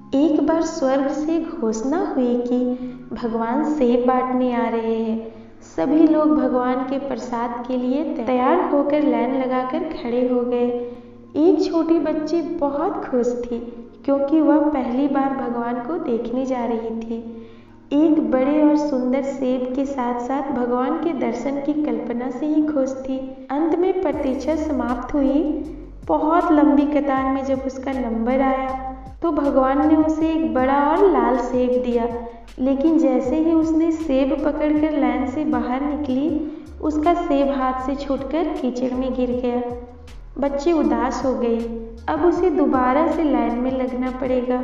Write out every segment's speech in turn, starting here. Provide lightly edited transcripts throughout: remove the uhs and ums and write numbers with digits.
एक बार स्वर्ग से घोषणा हुई कि भगवान सेब बांटने आ रहे हैं। सभी लोग भगवान के प्रसाद के लिए तैयार होकर लाइन लगाकर खड़े हो गए। एक छोटी बच्ची बहुत खुश थी क्योंकि वह पहली बार भगवान को देखने जा रही थी। एक बड़े और सुंदर सेब के साथ साथ भगवान के दर्शन की कल्पना से ही खुश थी। अंत में प्रतीक्षा समाप्त हुई। बहुत लंबी कतार में जब उसका नंबर आया तो भगवान ने उसे एक बड़ा और लाल सेब दिया, लेकिन जैसे ही उसने सेब पकड़कर लाइन से बाहर निकली, उसका सेब हाथ से छूटकर कीचड़ में गिर गया। बच्ची उदास हो गई। अब उसे दोबारा से लाइन में लगना पड़ेगा।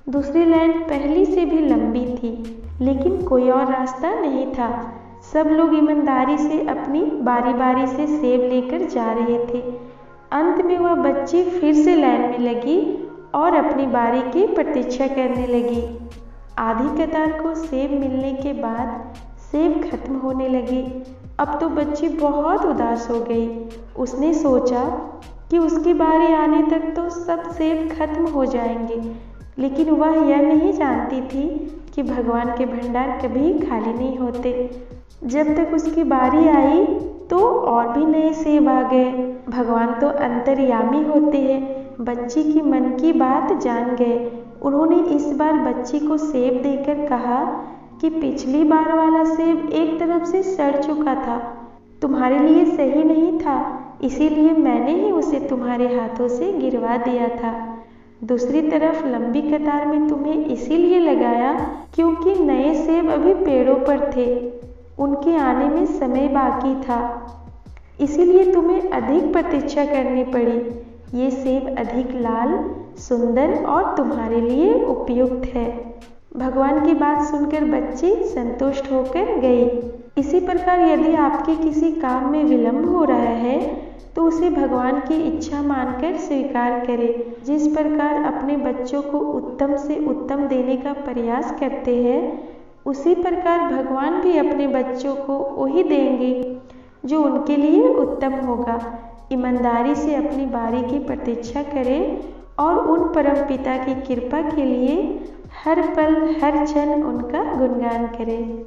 दूसरी लाइन पहली से भी लंबी थी, लेकिन कोई और रास्ता नहीं था। सब लोग ईमानदारी से अपनी बारी बारी से सेब लेकर जा रहे थे। अंत में वह बच्ची फिर से लाइन में लगी और अपनी बारी की प्रतीक्षा करने लगी। आधी कतार को सेब मिलने के बाद सेब खत्म होने लगी। अब तो बच्ची बहुत उदास हो गई। उसने सोचा कि उसकी बारी आने तक तो सब सेब खत्म हो जाएंगे, लेकिन वह यह नहीं जानती थी कि भगवान के भंडार कभी खाली नहीं होते। जब तक उसकी बारी आई तो और भी नए सेब आ गए। भगवान तो अंतर्यामी होते हैं, बच्ची की मन की बात जान गए। उन्होंने इस बार बच्ची को सेब देकर कहा कि पिछली बार वाला सेब एक तरफ से सड़ चुका था, तुम्हारे लिए सही नहीं था, इसीलिए मैंने ही उसे तुम्हारे हाथों से गिरवा दिया था। दूसरी तरफ लंबी कतार में तुम्हें इसीलिए लगाया क्योंकि नए सेब अभी पेड़ों पर थे, उनके आने में समय बाकी था, इसीलिए तुम्हें अधिक प्रतीक्षा करनी पड़ी। ये सेब अधिक लाल, सुंदर और तुम्हारे लिए उपयुक्त है। भगवान की बात सुनकर बच्ची संतुष्ट होकर गई। इसी प्रकार यदि आपके किसी काम में विलंब हो रहा है तो उसे भगवान की इच्छा मानकर स्वीकार करें। जिस प्रकार अपने बच्चों को उत्तम से उत्तम देने का प्रयास करते हैं, उसी प्रकार भगवान भी अपने बच्चों को वही देंगे जो उनके लिए उत्तम होगा। ईमानदारी से अपनी बारी की प्रतीक्षा करें और उन परमपिता की कृपा के लिए हर पल हर क्षण उनका गुणगान करें।